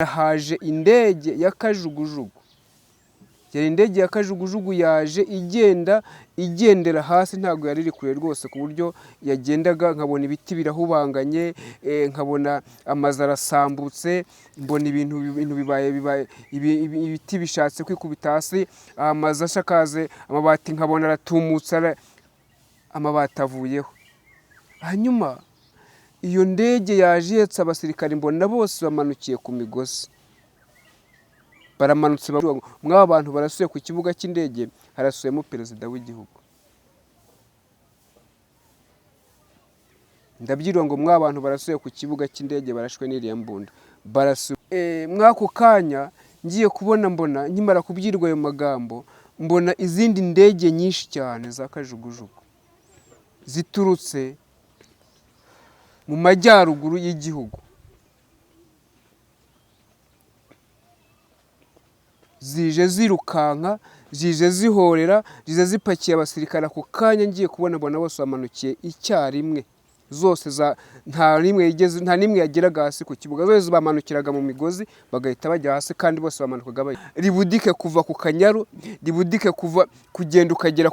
haje indege ya kajugujugu. Yari indege ya kajugujugu yaje igendera hasi, ntabwo yari iri kure rwose, ku buryo yagendaga nkabona ibiti birahubanganye, nkabona amazu arasambutse, mbona ibintu bibaye ibiti bishatse kwikubita hasi, amazu ashakaze amabati nkabona aratumutse, amabati avuyeho. Hanyuma iyo ndege yaje ihetse abasirikare, mbona bose bamanukiye ku migozi. Baramanutse mw'aba bantu barasuye ku kibuga cy'indege, harasuyemo perezida w'igihugu. Ndabyirwa ngo mw'aba bantu barasuye ku kibuga cy'indege barashwe n'iriya mbunda. Mw'ako kanya ngiye mbona nkimara kubyirwa ayo magambo, mbona izindi ndege nyinshi cyane za kajugujugu ziturutse mu majyaruguru y'igihugu, zije zirukanka, zije zihorera, zije zipakiye abasirikare. Ako kanya ngiye mbona bose bamanukiye icyarimwe, zose nta nimwe yageraga hasi ku kibuga, zose bamanukiraga mu migozi bagahita bajya hasi, kandi bose bamanukaga ribudike kuva ku Kanyaru, ribudike kugenda ukagera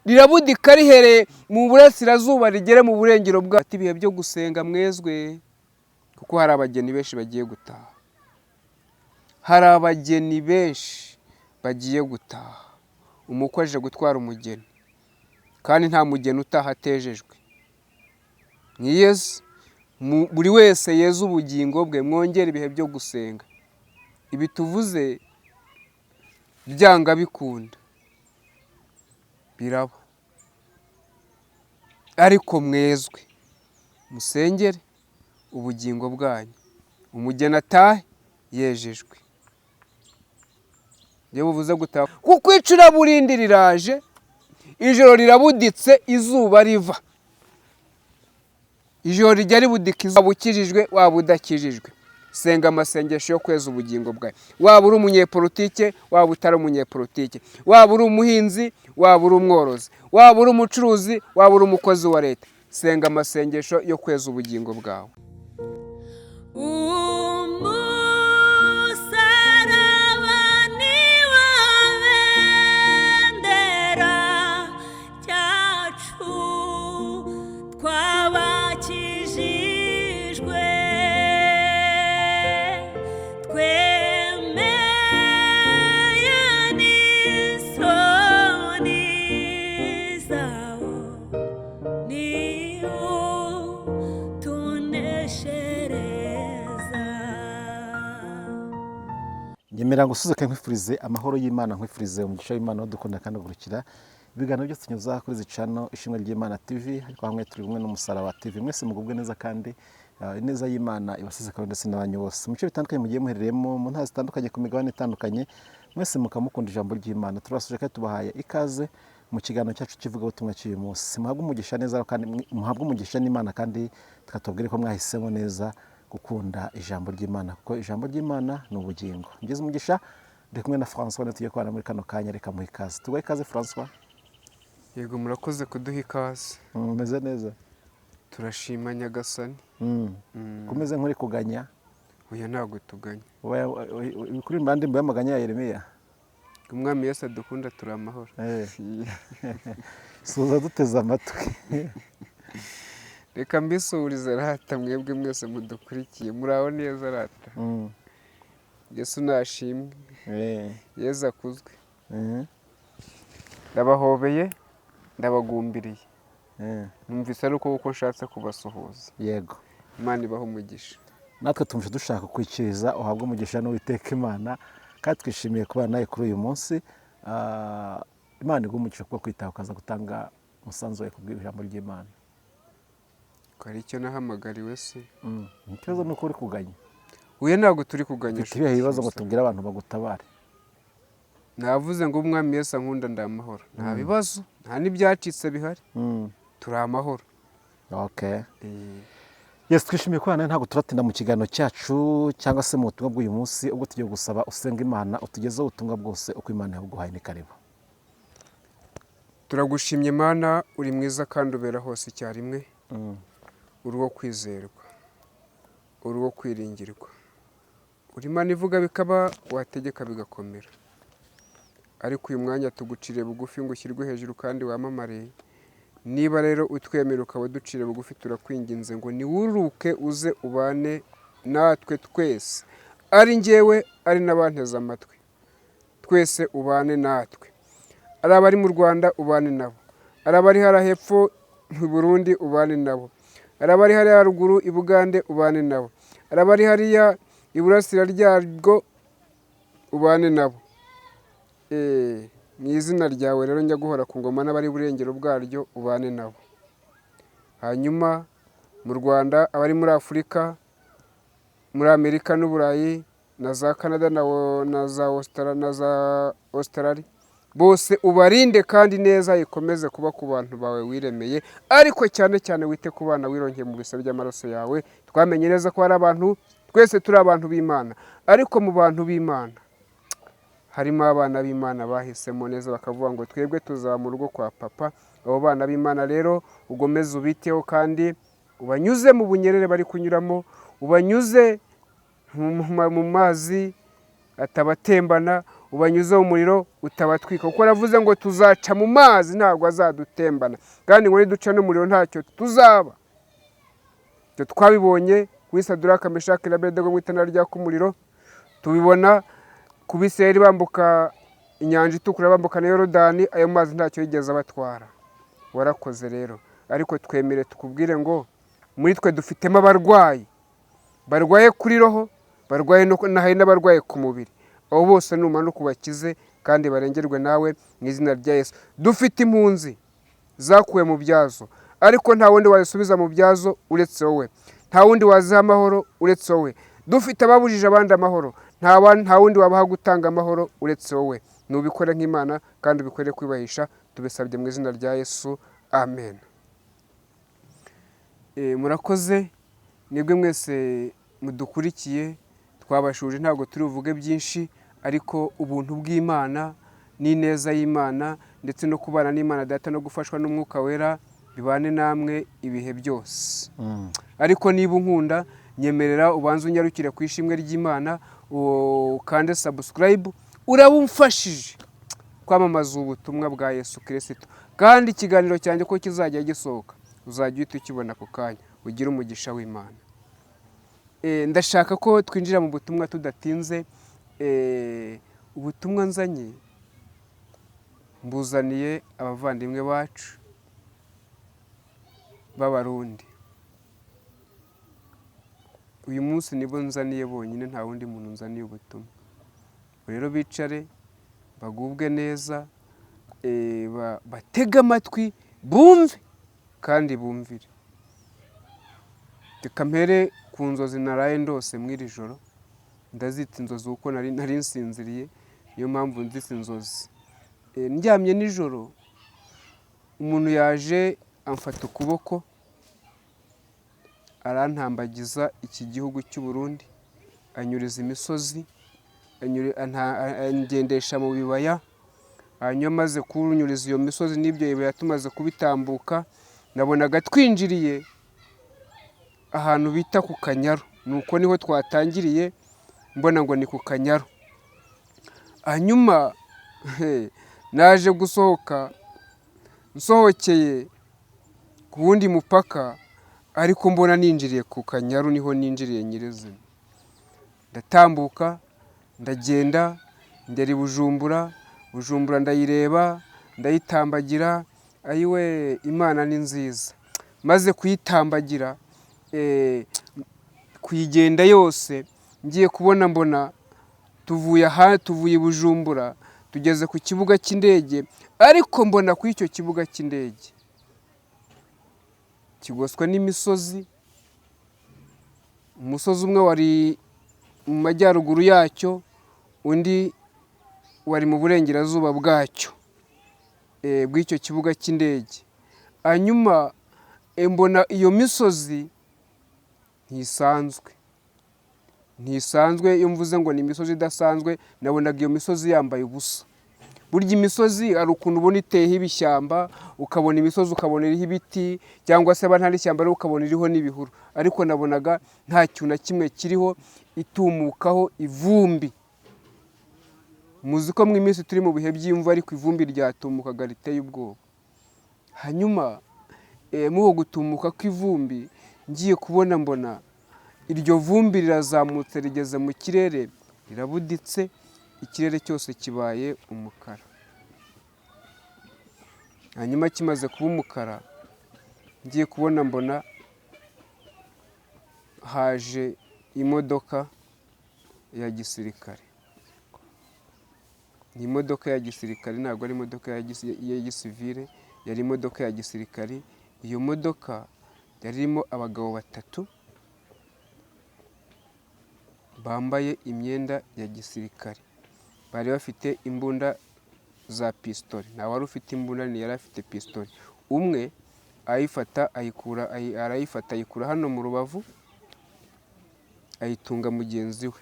rirabudika rihereye mu burasirazuba rigere mu burengero bwa ibihe byo gusenga mwezwe, kuko hari abageni benshi bagiye gutaha. Hari abageni benshi bagiye gutaha. Umukwe aje gutwara umugeni, kandi nta mugeni utaha atejejwe. Mwiyeze, buri wese yeze ubugingo bwe, mwongere ibihe byo gusenga. Ibi tuvuze byanga bikunda biraba, ariko mwezwe musengere ubugingo bwanyu, umugeni atahe yejejwe. Iyo buvuze gutaha, kuko icuraburindi riraje, ijoro rirabuditse, izuba riva. Ijoro rijya ribudika, waba ukijijwe waba udakijijwe, senga amasengesho yo kweza ubugingo bwawe. Waba uri umunyepolitike waba utari umunyepolitike, waba uri umuhinzi waba uri umworozi, waba uri umucuruzi waba uri umukozi wa leta, senga amasengesho yo kweza ubugingo bwawe. Ngemera ngusuzuke nkwifurize amahoro y'Imana, nkwifurize umugisha w'Imana dukunda kandi gurukira ibiganiro byose tunyuza kuri zicano Ishimwe ry'Imana TV, ariko hamwe turi kumwe n'Umusaraba TV. Mwese mugubwe neza, kandi ineza y'Imana ibasize kandi ndetse n'abanyu bose mu bice bitandukanye mugiye muherereyemo, mu ntara zitandukanye, ku migabane itandukanye. Mwese mukamukunda ijambo ry'Imana. Turabasuje kandi tubahaye ikaze mu kiganiro cyacu kivuga ubutumwa cy'uyu munsi. Muhabwe umugisha neza, kandi muhabwe umugisha n'Imana, kandi tukatubwire ko mwahisemo neza gukunda ijambo ry'Imana, kuko ijambo ry'Imana ni ubugingo. Ngeze umugisha ndi kumwe na François, tugiye kubana muri kano kanya. Reka muhe ikaze. Tuguhe ikaze François. Yego, murakoze kuduha ikaze. Meze neza? Turashima Nyagasani. Kumeze nk'uri kuganya? Oya, ntabwo tuganya. Kuri mbandimbo y'amaganya ya Yeremiya. Umwami Yesu adukunda, turi amahoro. Suza duteze amatwi. Reka mbisurize rata, mwebwe mwese mudukurikiye, muraho neza rata. Yesu nashimwe, Yesu akuzwe. Ndabahobeye, ndabagumbiriye. Numvise ari uko nshatse kubasuhuza. Yego, Imana ibaho umugisha. natwe tumuje dushaka kwikiriza, uhabwe umugisha n'Uwiteka Imana, kandi twishimiye kubana nawe kuri uyu munsi. Imana iguhe umugisha kuba kwitaho ukaza gutanga umusanzu wawe kubwira ijambo ry'Imana. Hari icyo nahamagariwe se? Ikibazo ni uko uri kuganya. Oya, ntabwo turi kuganya. Ufite ibihe bibazo ngo tubwire abantu bagutabare? Navuze ngo umwami Yesu ankunda, ndi amahoro. Nta bibazo, nta n'ibyacitse bihari. Turi amahoro. Okay. Yes, twishimiye kubana, ntabwo turatinda mu kiganiro cyacu cyangwa se mu butumwa bw'uyu munsi, ubwo tugiye gusaba usenga Imana utugezeho ubutumwa bwose uko Imana yabuguhaye. Ni karibu. Turagushimye Imana, uri mwiza kandi ubera hose icyarimwe. uri uwo kwizerwa, uri uwo kwiringirwa, uri Imana ivuga bikaba, wategeka bigakomera. Ariko uyu mwanya tuguciriye bugufi ngo ushyirwe hejuru kandi wamamare. Niba rero utwemera ukaba duciriye bugufi, turakwinginze ngo niwuruke uze ubane natwe twese, ari njyewe ari n'abanteze amatwi, twese ubane natwe. Ari abari mu Rwanda ubane nabo, ari abari hariya hepfo mu Burundi ubane nabo, ari abari hariya haruguru i Bugande ubane nabo, ari abari hariya iburasira ryarwo ubane nabo. Mu izina ryawe rero njya guhora ku ngoma, n'abari burengero bwaryo ubane nabo. Hanyuma mu Rwanda, abari muri Afurika, muri Amerika n'Uburayi, na za Canada na za Australia, bose ubarinde kandi neza ikomeze kuba ku bantu bawe wiremeye, ariko cyane cyane wite ku bana wironkeye mu bisa by'amaraso yawe. Twamenye neza ko hari abantu, twese turi abantu b'Imana, ariko mu bantu b'Imana harimo abana b'Imana bahisemo neza bakavuga ngo twebwe tuzaba mu rugo kwa papa. Abo bana b'Imana rero ugomeze ubiteho kandi ubanyuze mu bunyerere bari kunyuramo, ubanyuze mu mazi atabatembana, ubanyuze mu muriro utabatwika, kuko aravuze ngo tuzaca mu mazi ntabwo azadutembana, kandi ngo niduca n'umuriro ntacyo tuzaba. Ibyo twabibonye kuri Saduraka, Meshaki na Abedenego mu itanura ryaka umuriro, tubibona ku Bisirayeli bambuka inyanja itukura, bambuka na Yorodani, ayo mazi ntacyo yigeze abatwara. Warakoze rero, ariko twemere tukubwire ngo muri twe dufitemo abarwayi, barwaye kuri roho, barwaye hari n'abarwaye ku mubiri. Abo bose numanuka ubakize kandi barengerwe nawe mu izina rya Yesu. Dufite impunzi zakuwe mu byazo, ariko nta wundi wazisubiza mu byazo uretse wowe, nta wundi waziha amahoro uretse wowe. Dufite ababujije abandi amahoro, nta wundi wabaha gutanga amahoro uretse wowe. Nubikore nk'Imana kandi ubikore kwibahisha, tubisabye mu izina rya Yesu, amen. Murakoze nibwe mwese mudukurikiye, twabashuje ntabwo turi buvuge byinshi, ariko ubuntu bw'Imana n'ineza y'Imana ndetse no kubana n'Imana Data no gufashwa n'Umwuka Wera bibane namwe ibihe byose. Ariko niba unkunda, nyemerera ubanze unyarukire ku ishimwe ry'Imana, ukande subscribe, uraba umfashije kwamamaza ubutumwa bwa Yesu Kristo. Kandi ikiganiro cyanjye ko kizajya gisohoka, uzajya uhita ukibona ako kanya. Ugire umugisha w'Imana. Ndashaka ko twinjira mu butumwa tudatinze. Ubutumwa nzanye mbuzaniye abavandimwe bacu b'Abarundi. Uyu munsi nibo nzaniye bonyine, nta wundi muntu nzaniye ubutumwa. Rero bicare bagubwe neza, batege amatwi, bumve kandi bumvire. Reka mpere ku nzozi naraye ndose mw'iri joro. Ndazita inzozi kuko nari nsinziriye, niyo mpamvu nzise inzozi. Ndyamye nijoro, umuntu yaje amfata ukuboko, arantambagiza iki gihugu cy'u Burundi, anyuriza imisozi, angendesha mu bibaya. Hanyuma amaze kunyuriza iyo misozi n'ibyo bibaya, tumaze kubitambuka, nabonaga twinjiriye ahantu bita ku Kanyaru. Nuko niho twatangiriye, mbona ngo ni ku Kanyaru. Hanyuma naje gusohoka, nsohokeye ku wundi mupaka, ariko mbona ninjiriye ku Kanyaru, niho ninjiriye nyirizina. Ndatambuka, ndagenda, ngera i Bujumbura. Bujumbura ndayireba, ndayitambagira. Ayiwe, Imana ni nziza. Maze kuyitambagira, kuyigenda yose, ngiye kubona mbona tuvuye i Bujumbura, tugeze ku kibuga cy'indege, ariko mbona kuri icyo kibuga cy'indege kigoswe n'imisozi. Umusozi umwe wari mu majyaruguru yacyo, undi wari mu burengerazuba bwacyo, bw'icyo kibuga cy'indege. Hanyuma mbona iyo misozi ntisanzwe. Iyo mvuze ngo ni imisozi idasanzwe, nabonaga iyo misozi yambaye ubusa. burya imisozi hari ukuntu ubona iteyeho ibishyamba, ukabona imisozi ukabona iriho ibiti, cyangwa se ntari ishyamba rero ukabona iriho n'ibihuru, ariko nabonaga nta kintu na kimwe kiriho, itumukaho ivumbi. Muzi ko mu iminsi turi mu bihe by'imvura, ariko ivumbi ryatumukaga riteye ubwoba. Hanyuma muho gutumuka kw'ivumbi ngiye kubona mbona iryo vumbi rirazamutse rigeze mu kirere, rirabuditse, ikirere cyose kibaye umukara. Hanyuma kimaze kuba umukara, ngiye kubona mbona haje imodoka ya gisirikare. Ni imodoka ya gisirikare, ntabwo ari imodoka ya gisivile, yari imodoka ya gisirikare. Iyo modoka yari irimo abagabo batatu bambaye imyenda ya gisirikare, bari bafite imbunda za pistori. Nta wari ufite imbunda, ni yari afite pistori. Umwe arayifata ayikura hano mu rubavu, ayitunga mugenzi we.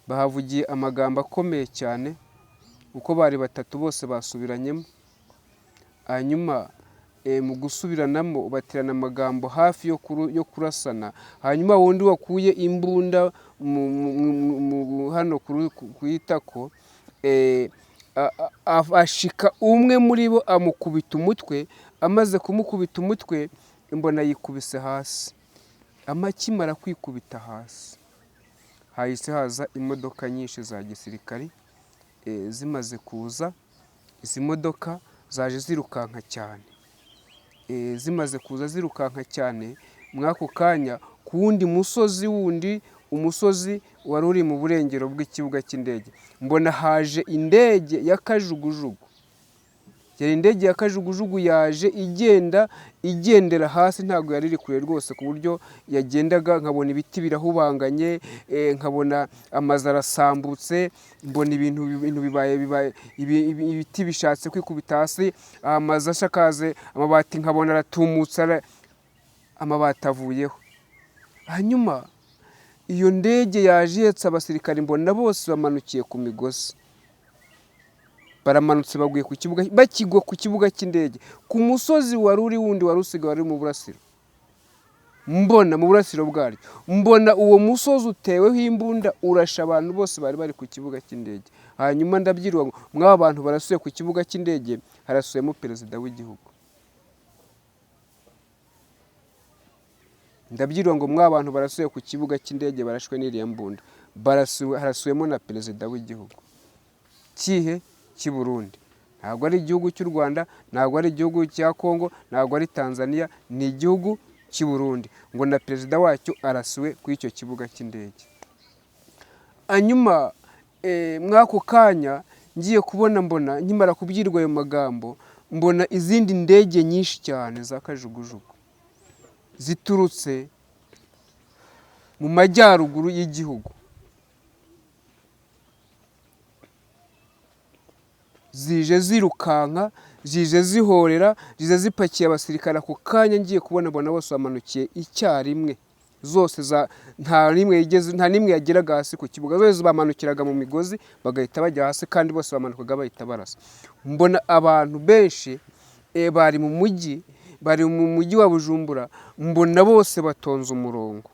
Bahavugiye amagambo akomeye cyane, uko bari batatu bose basubiranyemo. Hanyuma mu gusubiranamo baterana amagambo hafi yo kurasana. Hanyuma wundi wakuye imbunda hano ku itako, ashika umwe muri bo amukubita umutwe. Amaze kumukubita umutwe, mbona yikubise hasi. Amakimara kwikubita hasi, hahise haza imodoka nyinshi za gisirikari. Zimaze kuza, izi modoka zaje zirukanka cyane. Zimaze kuza zirukanka cyane, mw'ako kanya ku wundi musozi wundi, umusozi wari uri mu burengero bw'ikibuga cy'indege, mbona haje indege ya kajugujugu. Yari indege ya kajugujugu yaje igendera hasi, ntabwo yari iri kure rwose, ku buryo yagendaga nkabona ibiti birahubanganye, nkabona amazu arasambutse, mbona ibintu bibaye ibiti bishatse kwikubita hasi, amazu ashakaze amabati nkabona aratumutse, amabati avuyeho. Hanyuma iyo ndege yaje ihetse abasirikare, mbona bose bamanukiye ku migozi. Baramanutse baguye ku kibuga, bakigwa ku kibuga cy'indege, ku musozi wari uri wundi wari usigaye wari mu burasiro. Mbona mu burasiro bwaryo, mbona uwo musozi uteweho imbunda, urasha abantu bose bari bari ku kibuga cy'indege. Hanyuma ndabyirwa ngo mw'aba bantu barasuye ku kibuga cy'indege, harasuyemo perezida w'igihugu. Ndabyirwa ngo mw'aba bantu barasuye ku kibuga cy'indege, barashwe n'iriya mbunda, harasuyemo na perezida w'igihugu. Kihe? Cy'i Burundi. Ntabwo ari igihugu cy'u Rwanda, ntabwo ari igihugu cya Kongo, ntabwo ari Tanzania, ni igihugu cy'i Burundi. Ngo na perezida wacyo arasuwe kuri icyo kibuga cy'indege. Hanyuma mw'ako kanya ngiye kubona, mbona nkimara kubyirwa ayo magambo, mbona izindi ndege nyinshi cyane za kajugujugu ziturutse mu majyaruguru y'igihugu, zije zirukanka, zije zihorera, zije zipakiye abasirikare. Ako kanya ngiye kubona mbona bose bamanukiye icyarimwe, zose nta nimwe yageraga hasi ku kibuga, zose bamanukiraga mu migozi bagahita bajya hasi, kandi bose bamanukaga bahita barasa. Mbona abantu benshi bari mu mujyi wa Bujumbura, mbona bose batonze umurongo.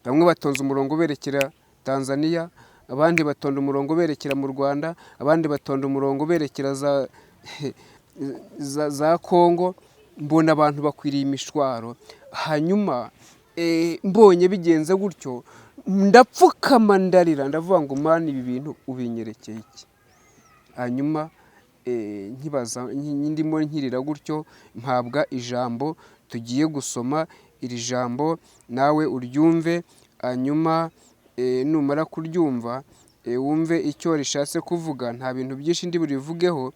Bamwe batonze umurongo berekera Tanzania, abandi batonda umurongo berekera mu Rwanda, abandi batonda umurongo berekera za Kongo. Mbona abantu bakwiriye imishwaro. Hanyuma mbonye bigenze gutyo, ndapfukama ndarira, ndavuga ngo Mana, ibi bintu ubinyerekeye iki? Hanyuma ndimo nkirira gutyo, mpabwa ijambo tugiye gusoma. Iri jambo nawe uryumve, hanyuma numara kuryumva wumve icyo rishatse kuvuga. Nta bintu byinshi ndi burivugeho,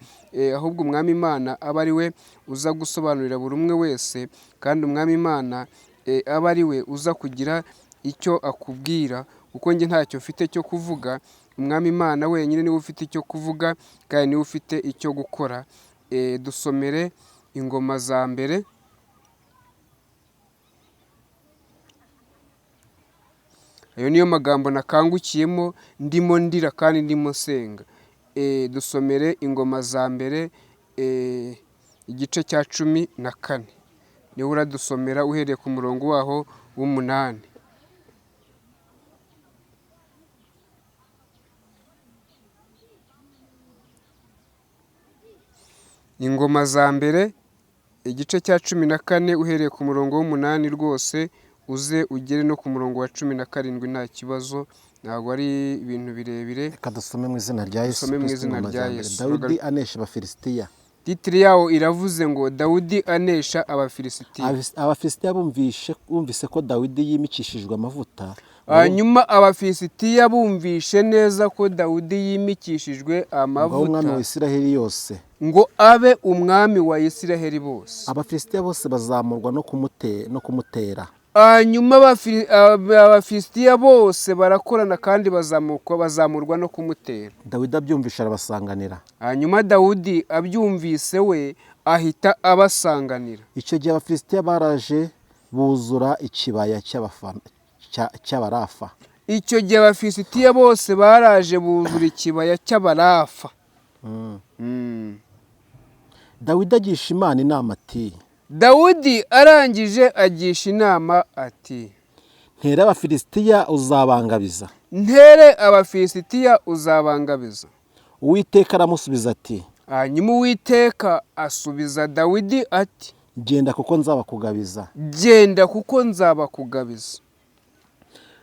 ahubwo Umwami Imana aba ari we uza gusobanurira buri umwe wese, kandi Umwami Imana aba ari we uza kugira icyo akubwira, kuko njye ntacyo mfite cyo kuvuga. Umwami Imana wenyine niwe ufite icyo kuvuga, kandi niwe ufite icyo gukora. Dusomere Ingoma za mbere, ayo niyo magambo nakangukiyemo ndimo ndira kandi ndimo senga. Dusomere Ingoma za mbere igice cya 14 niho uradusomera uhereye ku murongo waho w'8. Ingoma za mbere igice cya 14 uhereye ku murongo w'8 rwose uze ugere no ku murongo wa 17 nta kibazo, ntabwo ari ibintu birebire. Reka dusome mu izina rya Yesu. Dusome mu izina rya Yesu. Dawidi anesha Abafilisitiya. Titire yawo iravuze ngo Dawudi anesha Abafilisitiya. Abafilisitiya bumvise ko Dawidi yimikishijwe amavuta. Hanyuma Abafilisitiya bumvishe neza ko Dawudi yimikishijwe amavuta, umwami wa Isiraheli yose, ngo abe umwami wa Isiraheli bose. Abafilisitiya bose bazamurwa no kumutera. Hanyuma Abafilisitiya bose barakorana kandi bazamurwa no kumutera. Dawidi abyumvisha arabasanganira. Hanyuma Dawudi abyumvise we ahita abasanganira. Icyo gihe Abafilisitiya baraje buzura ikibaya cy'Abarafa. Icyo gihe Abafilisitiya bose baraje buzura ikibaya cy'Abarafa. Dawidi agisha Imana inama ati, Dawudi arangije agisha inama ati, ntere Abafilisitiya uzabangabiza. Ntere Abafilisitiya uzabangabiza. Uwiteka aramusubiza ati, hanyuma Uwiteka asubiza Dawidi ati, genda kuko nzabakugabiza. Genda kuko nzabakugabiza.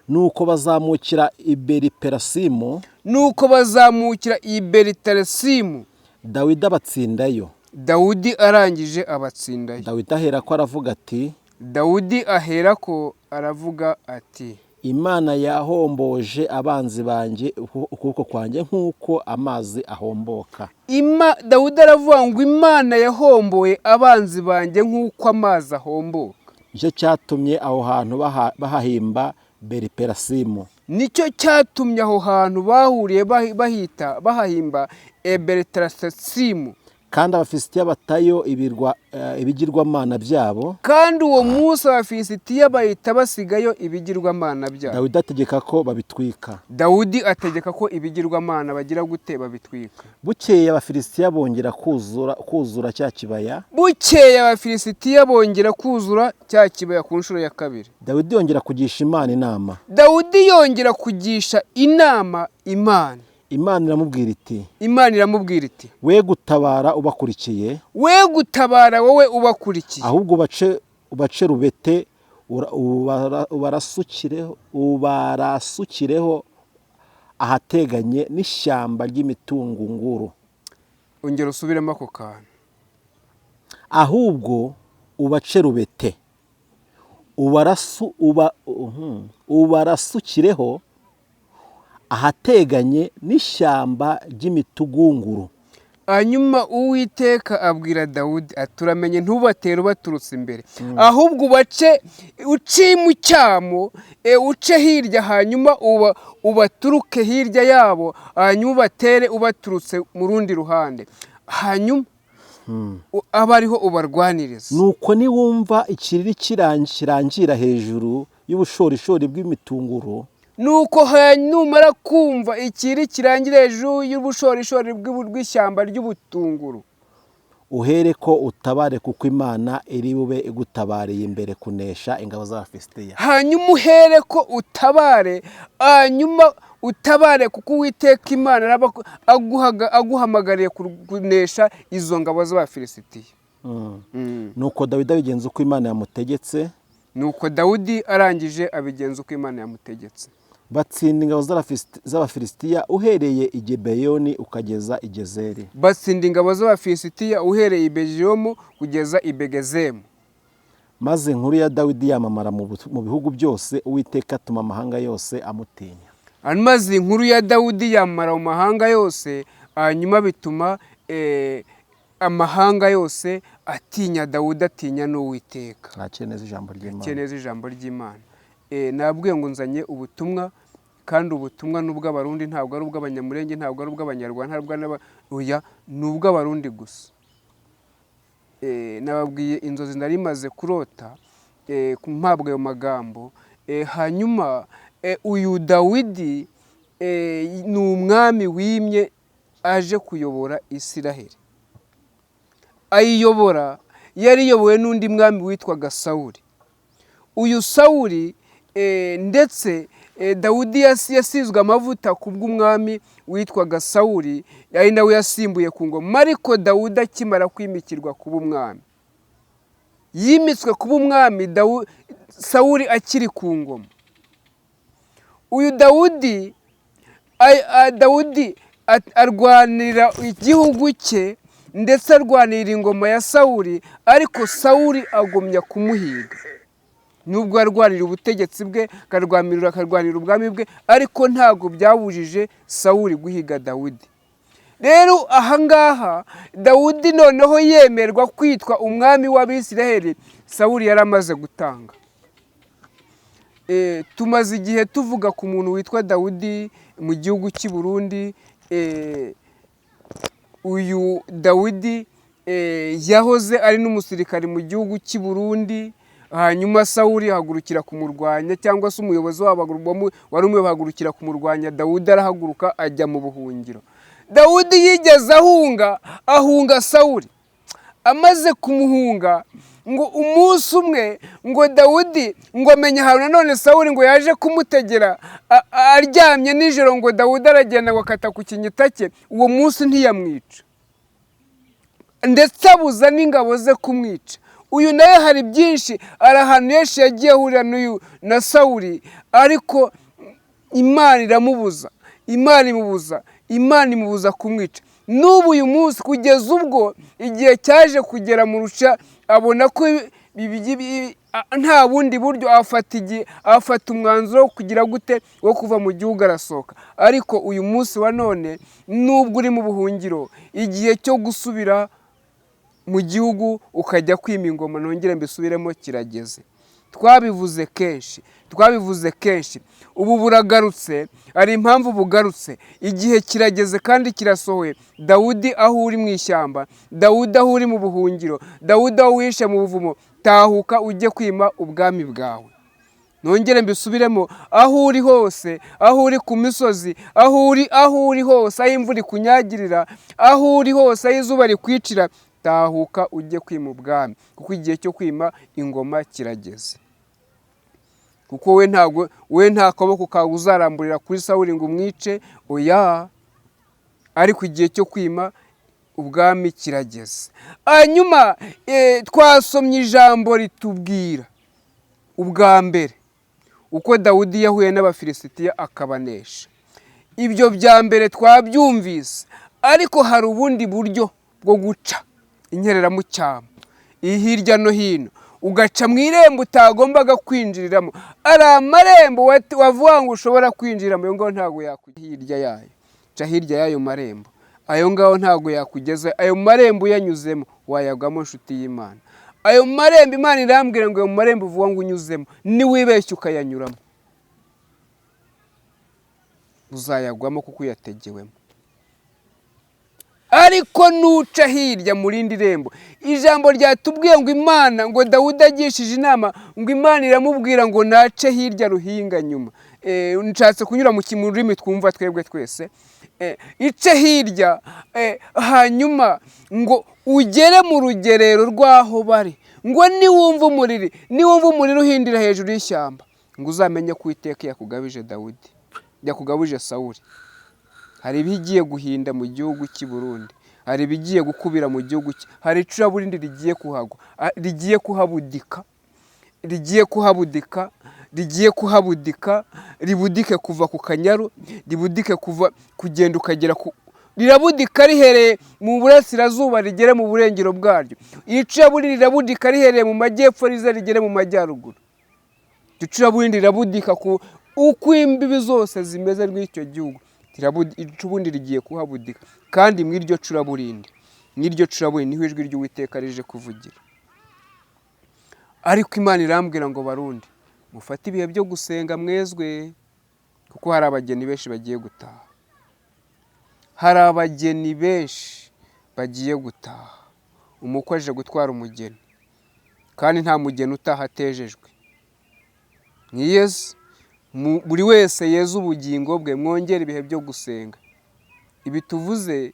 Nuko bazamukira i Beriperasimu. Nuko bazamukira i Beritarasimu. Dawidi abatsindayo. Dawudi arangije abatsindayo. Dawidi aherako aravuga ati, Dawudi aherako aravuga ati, Imana yahomboje abanzi banjye ukuboko kwanjye nk'uko amazi ahomboka. Dawudi aravuga ngo Imana yahomboye abanzi banjye nk'uko amazi ahomboka. Nicyo cyatumye aho hantu bahahimba Beriperasimu. Nicyo cyatumye aho hantu bahuriye bahahimba Beritarasimu. Kandi Abafilisitiya batayo ibigirwamana byabo. Kandi uwo munsi Abafilisitiya bahita basigayo ibigirwamana byabo. Dawidi ategeka ko babitwika. Dawudi ategeka ko ibigirwamana bagira gute babitwika. Bukeye Abafilisitiya bongera kuzura cya kibaya. Bukeye Abafilisitiya bongera kuzura cya kibaya ku nshuro ya kabiri. Dawidi yongera kugisha Imana inama. Dawudi yongera kugisha inama Imana. Imana iramubwira iti, Imana iramubwira iti, we gutabara ubakurikiye. We gutabara wowe ubakurikiye. Ahubwo ubace rubete ubarasukireho ahateganye n'ishyamba ry'imitungunguru. Ongera usubiremo ako kantu. Ahubwo ubace rubete ubarasukireho ahateganye n'ishyamba ry'imitugunguru. Hanyuma Uwiteka abwira Dawudi ati, turamenye ntubatere ubaturutse imbere, ahubwo uce mu cyamo, uce hirya, hanyuma ubaturuke hirya yabo, hanyuma ubatere ubaturutse mu rundi ruhande, hanyuma aba ariho ubarwaniriza. Nuko niwumva ikiriri kirangira hejuru y'ubushorishori bw'imitunguru, nuko numara kumva ikiri kirangira hejuru y'ubushorishori bw'ishyamba ry'ubutunguru, uhere ko utabare kuko Imana iri bube igutabariye imbere kunesha ingabo z'Abafilisitiya. Hanyuma uhere ko utabare, hanyuma utabare kuko Uwiteka Imana aguhamagariye kunesha izo ngabo z'Abafilisitiya. Nuko Dawidi abigenza uko Imana yamutegetse. Nuko Dawudi arangije abigenza uko Imana yamutegetse. Batsinda ingabo z'Abafilisitiya uhereye i Gibeyoni ukageza i Gezeri. Batsinda ingabo z'Abafilisitiya uhereye i Bejiyomu kugeza i Begezemu. Maze inkuru ya Dawidi yamamara mu bihugu byose, Uwiteka atuma amahanga yose amutinya. Maze inkuru ya Dawidi yamamara mu mahanga yose, hanyuma bituma amahanga yose atinya Dawudi, atinya n'Uwiteka. Akeneza ijambo ry'Imana. Akeneza ijambo ry'Imana. Nabwiye ngo nzanye ubutumwa, kandi ubutumwa n'ubw'Abarundi, ntabwo ari ubw'Abanyamulenge, ntabwo ari ubw'Abanyarwanda, ni ubw'Abarundi gusa. Nababwiye inzozi nari maze kurota mpabwa ayo magambo, hanyuma uyu Dawidi ni umwami wimye aje kuyobora Isiraheli. Ayiyobora yari iyobowe n'undi mwami witwaga Sawuli. Uyu Sawuli ndetse Dawidi yasizwe amavuta ku bw'umwami witwaga Sawuli, ari nawe yasimbuye ku ngoma. Ariko Dawudi akimara kwimikirwa kuba umwami, yimitswe kuba umwami Sawuli akiri ku ngoma. Uyu Dawudi arwanira igihugu cye ndetse arwanira ingoma ya Sawuli, ariko Sawuli agumya kumuhiga. Nubwo arwanira ubutegetsi bwe, akarwanira ubwami bwe, ariko ntabwo byabujije Sawuli guhiga Dawidi. Rero ahangaha Dawidi noneho yemerwa kwitwa umwami w'Abisiraheli, Sawuli yari amaze gutanga. Tumaze igihe tuvuga ku muntu witwa Dawidi mu gihugu cy'i Burundi. Uyu Dawidi yahoze ari n'umusirikare mu gihugu cy'i Burundi, hanyuma Sawuli ahagurukira kumurwanya, cyangwa se umuyobozi wabo wari umwe bahagurukira kumurwanya. Dawidi arahaguruka ajya mu buhungiro. Dawidi yigeze ahunga Sawuli. Amaze kumuhunga, ngo umunsi umwe ngo Dawidi ngo amenye ahantu nanone Sawuli ngo yaje kumutegera aryamye nijoro, ngo Dawidi aragenda ngo akata ku kinyita cye. Uwo munsi ntiyamwica, ndetse abuza n'ingabo ze kumwica. Uyu nawe hari byinshi, ari ahantu henshi yagiye ahurira na Sawuli, ariko Imana iramubuza, Imana imubuza kumwica. N'ubu uyu munsi kugeza ubwo igihe cyaje kugera mu rusha, abona ko nta bundi buryo, afata umwanzuro wo kugira gute, wo kuva mu gihugu arasohoka. Ariko uyu munsi wa none, nubwo uri mu buhungiro, igihe cyo gusubira mu gihugu ukajya kwima ingoma, nongere mbisubiremo, kirageze. Twabivuze kenshi, ubu buragarutse. Hari impamvu bugarutse, igihe kirageze kandi kirasohoye. Dawudi aho uri mu ishyamba, Dawudi aho uri mu buhungiro, Dawudi aho wihishe mu buvumo, tahuka ujye kwima ubwami bwawe. Nongere mbisubiremo, aho uri hose, aho uri ku misozi, aho uri hose, aho imvura ikunyagirira, aho uri hose, aho izuba rikwicira, tahuka ujye kwima ubwami, kuko igihe cyo kwima ingoma kirageze. Kuko we nta kaboko kawe uzaramburira kuri Sawuli ngo umwice, oya, ariko igihe cyo kwima ubwami kirageze. Hanyuma twasomye ijambo ritubwira ubwa mbere uko Dawidi yahuye n'Abafilisitiya akabanesha. Ibyo bya mbere twabyumvise, ariko hari ubundi buryo bwo guca inkereramucyamo hirya no hino, ugaca mu irembo utagombaga kwinjiriramo. Ari amarembo wavuga ngo ushobora kwinjiramo, ayo ngaho ntabwo yakujya hirya yayo. Ca hirya y'ayo marembo, ayo ngaho ntabwo yakugeza. Ayo marembo uyanyuzemo wayagwamo, nshuti y'Imana. Ayo marembo Imana irambwira ngo ayo marembo uvuga ngo unyuzemo, niwibeshya ukayanyuramo, uzayagwamo kuko uyategewemo. Ariko nuca hirya mu rindi rembo, ijambo ryatubwiye ngo Imana, ngo Dawudi agishije inama, ngo Imana iramubwira ngo nace hirya ruhinga nyuma. Nshatse kunyura mu rurimi twumva twebwe twese. Ice hirya, hanyuma ngo ugere mu rugerero rw'aho bari, ngo niwumva umuriro uhindira hejuru y'ishyamba, ngo uzamenye ko Uwiteka yakugabije Dawidi, yakugabije Sawuli. Hari ibigiye guhinda mu gihugu cy'i Burundi, hari ibigiye gukubira mu gihugu cye, hari icuraburindi rigiye kuhagwa, rigiye kuhabudika, ribudike kuva ku Kanyaru, ribudike kugenda ukagera rirabudika rihereye mu burasirazuba rigere mu burengero bwaryo. Icuraburindi rirabudika rihereye mu majyepfo rize rigere mu majyaruguru. Icuraburindi rirabudika uko imbibi zose zimeze rw'icyo gihugu. Icubundi rigiye kuhabudika, kandi mw'iryo curaburindi niho ijwi ry'Uwiteka rije kuvugira. Ariko Imana irambwira ngo Barundi, mufate ibihe byo gusenga mwezwe, kuko hari abageni benshi bagiye gutaha. Umukwe aje gutwara umugeni, kandi nta mugeni utaha atejejwe. Ni Yesu, buri wese yeze ubugingo bwe, mwongere ibihe byo gusenga. Ibi tuvuze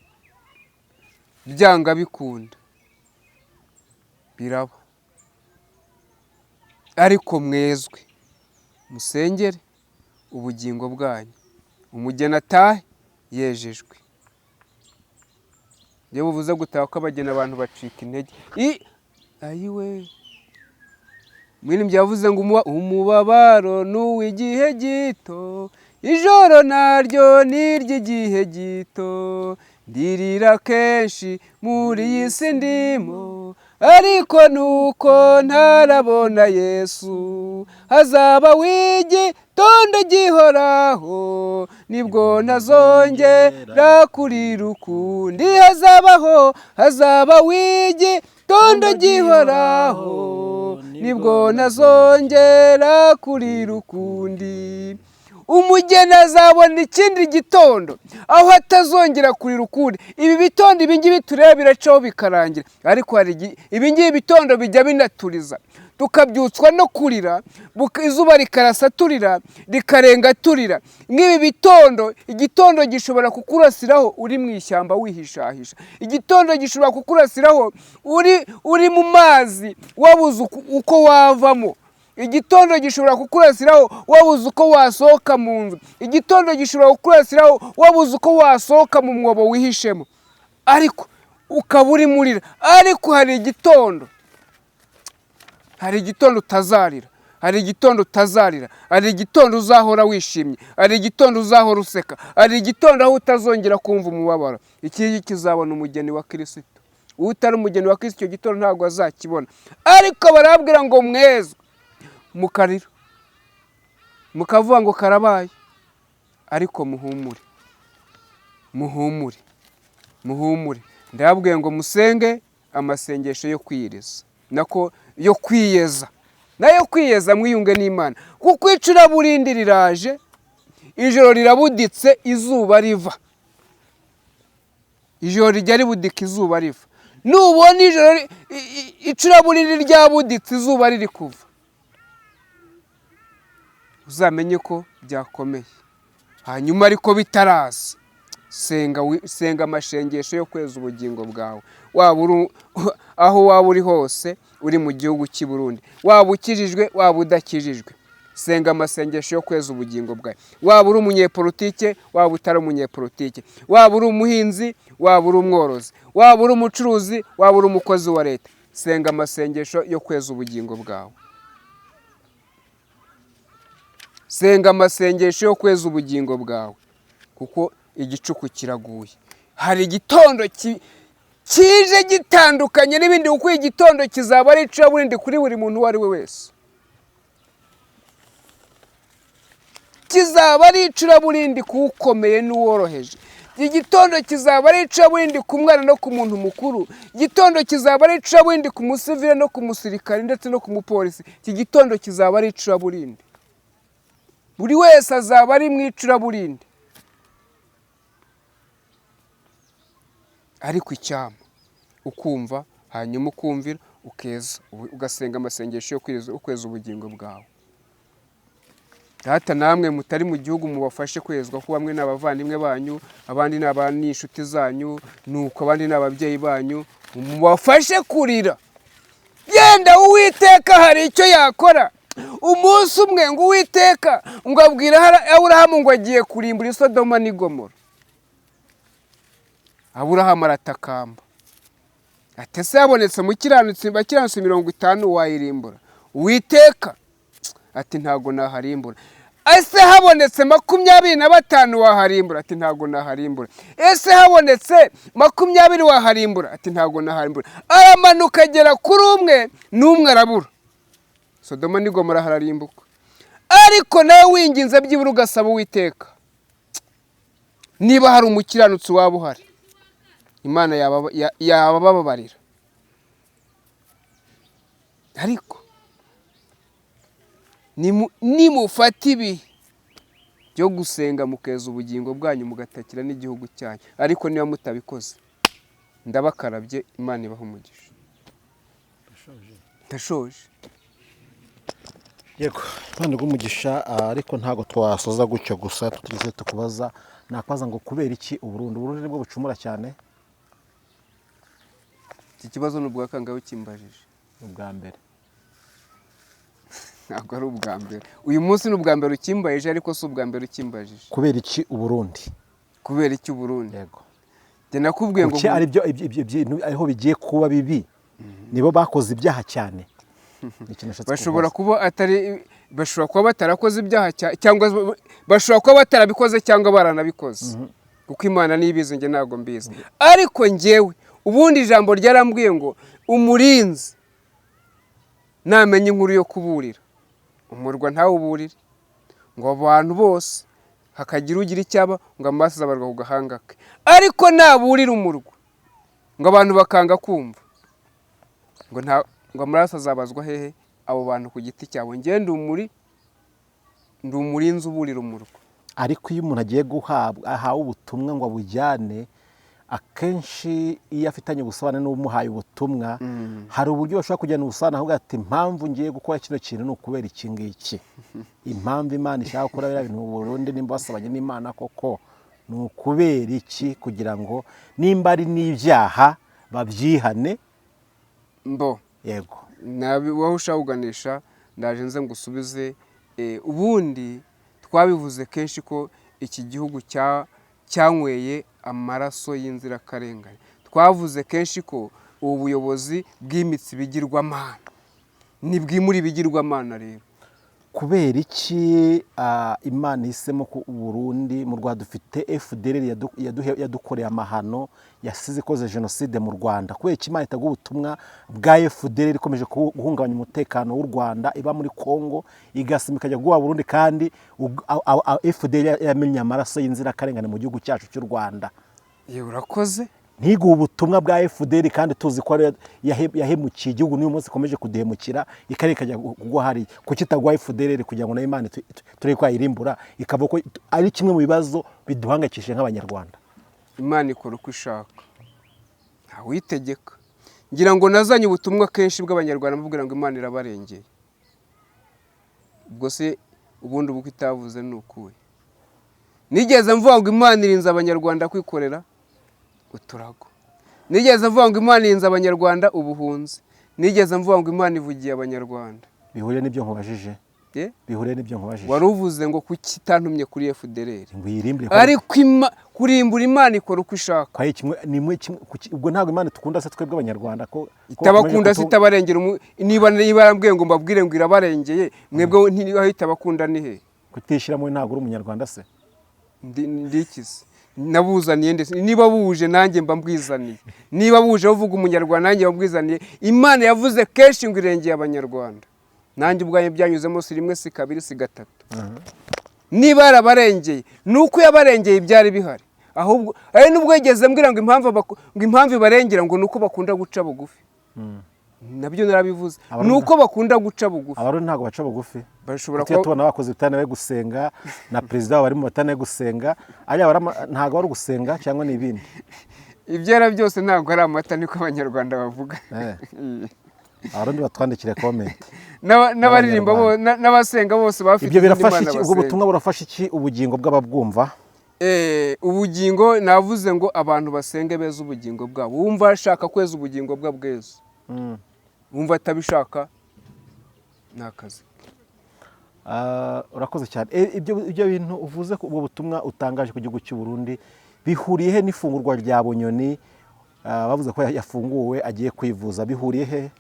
byanga bikunda biraba, ariko mwezwe musengere ubugingo bwanyu, umugeni atahe yejejwe. Iyo buvuze gutaha kw'abageni abantu bacika intege. Ayiwe Umuririmbyi yavuze ngo umubabaro ni uw'igihe gito, ijoro naryo ni iry'igihe gito, ndirira kenshi muri iyi si ndimo, ariko nuko ntarabona Yesu. Hazaba w'igitondo gihoraho, nibwo ntazongera kurira ukundi. Hazaba w'igitondo gihoraho, nibwo ntazongera kurira ukundi. Umugeni azabona ikindi gitondo aho atazongera kurira ukundi. Ibi bitondo ibingibi tureba biracaho bikarangira, ariko hari ibingibi bitondo bijya binaturiza, tukabyutswa no kurira, izuba rikarasa turira, rikarenga turira. Nk'ibi bitondo, igitondo gishobora kukurasiraho uri mu ishyamba wihishahisha, igitondo gishobora kukurasiraho uri mu mazi wabuze uko wavamo, igitondo gishobora kukurasiraho wabuze uko wasohoka mu nzu, igitondo gishobora kukurasiraho wabuze uko wasohoka mu mwobo wihishemo, ariko ukaba uri murira. Ariko hari igitondo utazarira, hari igitondo utazarira, hari igitondo uzahora wishimye, hari igitondo uzahora useka, hari igitondo aho utazongera kumva umubabaro. Iki kizabona umugeni wa Kristo. Utari umugeni wa Kristo icyo gitondo ntabwo azakibona. Ariko barabwira ngo mwezwe mukarira, mukavuga ngo karabaye, ariko muhumure. Ndababwiye ngo musenge amasengesho yo kwiyiriza, yo kwiyeza, nayo kwiyeza mwiyunge n'Imana, kuko icuraburindi riraje, ijoro rirabuditse, izuba riva. Ijoro rijya ribudika, izuba riva. Nubona icuraburindi ryabuditse, izuba riri kuva, uzamenye ko byakomeye. Hanyuma ariko bitaraza, senga amashengesho yo kweza ubugingo bwawe. Aho waba uri hose, uri mu gihugu cy'i Burundi, waba ukijijwe waba udakijijwe, senga amasengesho yo kweza ubugingo bwawe. Waba uri umunyepolitike waba utari umunyepolitike, waba uri umuhinzi waba uri umworozi, waba uri umucuruzi waba uri umukozi wa leta, senga amasengesho yo kweza ubugingo bwawe. Senga amasengesho yo kweza ubugingo bwawe, kuko igicuku kiraguye. Hari igitondo kije gitandukanye n'ibindi, kuko igitondo kizaba ari icuraburindi kuri buri muntu uwo ari we wese. Kizaba ari icuraburindi kuwukomeye n'uworoheje. Igitondo kizaba ari icuraburindi ku mwana no ku muntu mukuru. Igitondo kizaba ari icuraburindi ku musivile no ku musirikare ndetse no ku mupolisi. Iki gitondo kizaba ari icuraburindi. Buri wese azaba ari mu icuraburindi. Ariko icyama ukumva, hanyuma ukumvira, ukeza, ugasenga amasengesho yo kweza ubugingo bwawe. Data namwe mutari mu gihugu mubafashe kwezwa, ko bamwe n'abavandimwe banyu, abandi n'inshuti zanyu, nuko abandi n'ababyeyi banyu, mubafashe kurira. Yenda Uwiteka hari icyo yakora. Umunsi umwe ngo Uwiteka ngo abwira Aburahamu ngo agiye kurimbura Sodoma n'i Gomora. Aburahamu aratakamba, ati ese habonetse bakiranutsi 50 wayirimbura? Uwiteka ati ntago naharimbura. Ese habonetse 25 waharimbura? Ati ntago naharimbura. Ese habonetse 20 waharimbura? Ati ntago naharimbura. Aramanuka agera kuri n'umwe arabura. Sodoma n'i Gomora hararimbuka. Ariko nawe winginze byibura ugasaba Uwiteka, niba hari umukiranutsi waba uhari, Imana yabababarira. Ariko nimufata ibihe byo gusenga mukeza ubugingo bwanyu, mugatakira n'igihugu cyanyu. Ariko niba mutabikoze, ndabakarabye, Imana ibaha umugisha. Ndashoje. yego Imana iguhe ariko ntabwo twasoza gutyo gusa tutirize tukubaza nakwaza ngo kubera iki Uburundi nibwo bucumura cyane. iki kibazo ni ubwa kangahe ukimbajije? Ubwa mbere. Ntabwo ari ubwa mbere, uyu munsi ni ubwa mbere ukimbajije, ariko si ubwa mbere ukimbajije. Kubera iki Uburundi? Kubera iki Uburundi? Yego. Njye nakubwiye ngo ari byo ariho bigiye kuba bibi, nibo bakoze ibyaha cyane. bashobora kuba batarakoze ibyaha cyangwa bashobora kuba batarabikoze cyangwa baranabikoze, kuko Imana nibizi, njye ntabwo mbizi. Ariko njyewe ubundi ijambo ryarambwiye ngo umurinzi namenye inkuru yo kuburira umurwa ntawuburire, ngo abantu bose hakagira ugira icyaba ngo amaso azabarwa ku gahanga ke, ariko naburira umurwa ngo abantu bakanga kumva, ngo amaraso azabazwa hehe abo bantu ku giti cyabo. Njye ndi umurinzi uburira umurwa. Ariko iyo umuntu agiye ahawe ubutumwa ngo abujyane, akenshi iyo afitanye ubusabane n'umuhaye ubutumwa, hari uburyo bashobora kujyana ubusabane ahubwo ati impamvu ngiye gukora kino kintu ni ukubera iki ngiki, impamvu Imana ishaka gukora biriya bintu mu Burundi, nimba basabanye n'Imana koko ni ukubera iki, kugira ngo nimba ari n'ibyaha babyihane. Yego. Wowe ushaka kuganisha ndaje nze ngusubize. Ubundi twabivuze kenshi ko iki gihugu cyanyweye amaraso y'inzirakarengane. Twavuze kenshi ko ubu buyobozi bw'imitsi bigirwamana nibwimura ibigirwamana. Rero kubera iki Imana ihisemo ku Burundi? Mu Rwanda dufite FDLR yadukoreye amahano, yasize ikoze jenoside mu Rwanda. Kubera iki Imana itaguha ubutumwa bwa FDLR ikomeje guhungabanya umutekano w'u Rwanda, iba muri Kongo igasima ikajya guha Burundi, kandi FDLR yamenye amaraso y'inzirakarengane mu gihugu cyacu cy'u Rwanda? Urakoze. Ntiguha ubutumwa bwa FDLR kandi tuzi ko yahemukiye igihugu, n'uyu munsi ikomeje kuduhemukira, ikajya kugwa hari kuki itagwa FDLR kugira ngo na Imana tureke ko ayirimbura, ikava ko ari kimwe mu bibazo biduhangayikishije nk'Abanyarwanda. Imana ikora uko ishaka, ntawitegeka. Ngira ngo nazanye ubutumwa kenshi bw'Abanyarwanda mubwira ngo Imana irabarengeye. Ubwo se ubundi ubuko itavuze ni ukuwe? Nigeze mvuga ngo Imana irinze Abanyarwanda kwikorera uturago? Nigeze mvuga ngo Imana irinze Abanyarwanda ubuhunzi? Nigeze mvuga ngo Imana ivugiye Abanyarwanda? Bihuriye n'ibyo nkubajije. Bihuriye n'ibyo nkubajije. Wari uvuze ngo kuki itantumye kuri FDLR? Ariko kurimbura Imana ikora uko ishaka. Ubwo ntabwo Imana tukunda se twebwe Abanyarwanda ko itabakunda se itabarengera? Niba yarambwiye ngo mbabwire ngo irabarengeye, mwebwe ntihita bakunda ni he? Kutishyiramo ntabwo uri Umunyarwanda se? Ndikize nabuzaniye ndetse niba buje nanjye mba mbwizaniye, niba buje uvuga Umunyarwanda nanjye mbwizaniye. Imana yavuze kenshi ngo irengeye Abanyarwanda, nanjye ubwaye byanyuzemo si rimwe si kabiri si gatatu. Niba yarabarengeye nuko yabarengeye ibyari bihari, ahubwo ari nubwo yigeze mbwira ngo impamvu ibarengera ngo nuko bakunda guca bugufi. Nabyo narabivuze, nuko bakunda guca bugufi. Abarundi ntabwo baca bugufi. Bashobora kuba tubona bakoze bitane bari gusenga na perezida wabo bari mu batane gusenga, ntabwo bari gusenga cyangwa n'ibindi. Ibyera byose ntabwo ari amata, niko Abanyarwanda bavuga. Abarundi batwandikire comment. N'abaririmba n'abasenga bose bafite ibyo birafasha iki? Ubwo butumwa burafasha iki ubugingo bw'ababwumva? Ubugingo navuze ngo abantu basenge beza ubugingo bwabo. Wumva ashaka kweza ubugingo bwa bweza, wumva atabishaka nakazi. Urakoze cyane. Ibyo bintu uvuze ko ubwo butumwa utangaje ku gihugu cy'u Burundi bihuriye he n'ifungurwa rya Bunyoni? Bavuze ko yafunguwe agiye kwivuza, bihuriye he?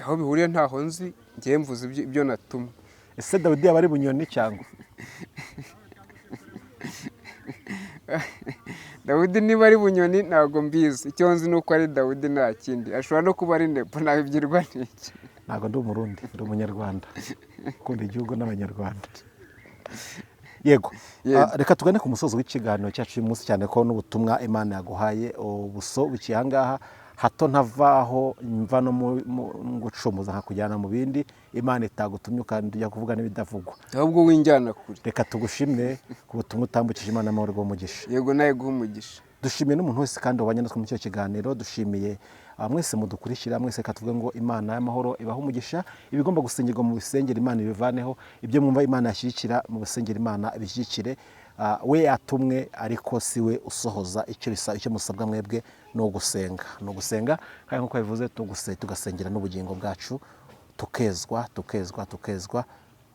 Aho bihuriye ntaho nzi, ngiye mvuze ibyo natumwe. Ese Dawidi yaba ari Bunyoni cyangwa? Dawidi niba ari Bunyoni ntabwo mbizi, icyo nzi ni uko ari Dawidi nta kindi. Ashobora no kuba ari Nepo, nabibyirwa n'iki? Ntabwo ndi Umurundi, ndi Umunyarwanda ukunda igihugu n'Abanyarwanda. Yego. Reka tugane ku musozo w'ikiganiro cyacu uyu munsi, cyane ko n'ubutumwa Imana yaguhaye ubuso buciye ahangaha, hato ntavaho mva no mu gucumuza nkakujyana mu bindi Imana itagutumye kandi ujya kuvuga n'ibidavugwa, ahubwo winjyana kure. Reka tugushimire ku butumwa utambukije, Imana amahoro n'umugisha. Yego nawe guha umugisha. dushimiye n'umuntu wese kandi wabanye natwe muri cyo kiganiro. Dushimiye mwese mudukurikira mwese, katuvuga ngo Imana y'amahoro ibaho umugisha. Ibigomba gusengerwa mu bisengera Imana ibivaneho, ibyo mwumva Imana yashyigikira mu bisengera Imana ibishyigikire. We yatumwe ariko si we usohoza. Icyo musabwa mwebwe ni ugusenga, kandi nk'uko bivuze tugasengera n'ubugingo bwacu, tukezwa.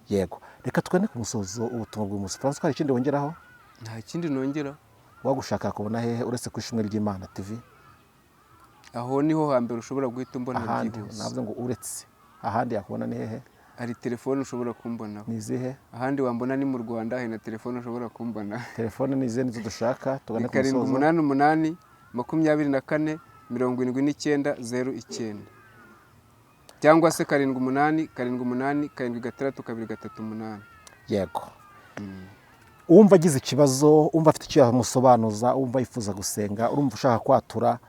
Yego, reka tugane ku musozo ubutumwa bw'umunsi. Francois, hari ikindi wongeraho? Nta kindi nongera. Wagushaka kubona hehe uretse ku Ishimwe ry'Imana TV? Aho niho hambere ushobora guhita umbona byihuse. Navuze ngo uretse ahandi yakubona ni hehe? Hari telefone ushobora kumbonaho. Ni izihe? Ahandi wambona ni mu Rwanda, hari na telefone ushobora kumbona. Telefone ni izihe nizo dushaka? Tugane ku musozo. 788 24 79 cyangwa se 78 78238. Yego. Umva agize ikibazo, umva afite icyo yamusobanuza, umva yifuza gusenga, urumva ushaka kwatura,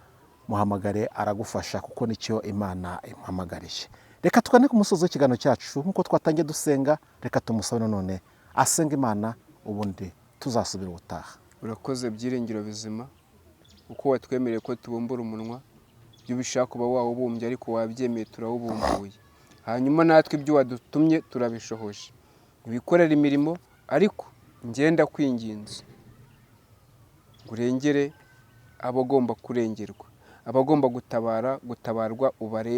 muhamagare aragufasha kuko nicyo Imana imuhamagariye. Reka tugane ku musozo w'ikiganiro cyacu nk'uko twatangiye dusenga. Reka tumusabe none asenga Imana, ubundi tuzasubira ubutaha. Urakoze Byiringiro Bizima, uko watwemereye ko tubumbura umunwa, ibyo ubishaka uba wawubumbye ariko wabyemeye turawubumbuye. Hanyuma natwe ibyo wadutumye turabishohoje. Ibikorera imirimo ariko ngenda kwinginze ngo urengere abagomba kurengerwa, abagomba gutabarwa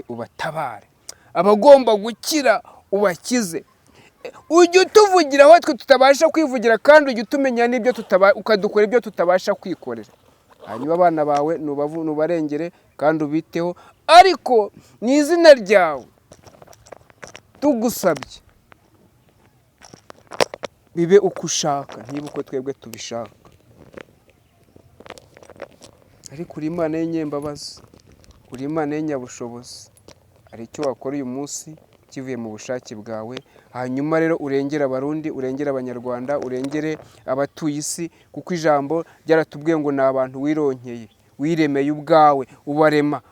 ubatabare, abagomba gukira ubakize. Ujye utuvugira aho twe tutabasha kwivugira, kandi ujye utumenya n'ibyo ukadukora ibyo tutabasha kwikorera. Hanyuma abana bawe nubarengere kandi ubiteho, ariko mu izina ryawe tugusabye bibe uko ushaka, ntibe uko twebwe tubishaka. Ariko uri Imana y'inyembabazi, uri Imana y'inyabushobozi. Hari icyo wakora uyu munsi kivuye mu bushake bwawe. Hanyuma rero urengere Abarundi, urengere Abanyarwanda, urengere abatuye isi, kuko ijambo ryaratubwiye ngo ni abantu wironkeye, wiremeye ubwawe,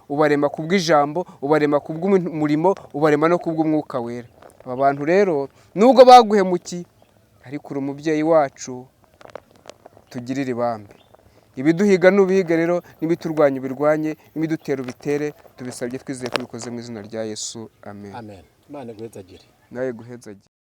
ubarema kubw'ijambo, ubarema kubw'umurimo, ubarema no kubw'umwuka wera. Aba bantu rero nubwo baguhemukiye, ariko uri umubyeyi wacu, tugirire ibambe. Ibiduhiga nubihiga rero, nibiturwanya ubirwanye, nibidutera ubitere. Tubisabye twizeye ko bikoze mu izina rya Yesu. Amen. Amen. Imana guhezagire. Nawe guhezagire.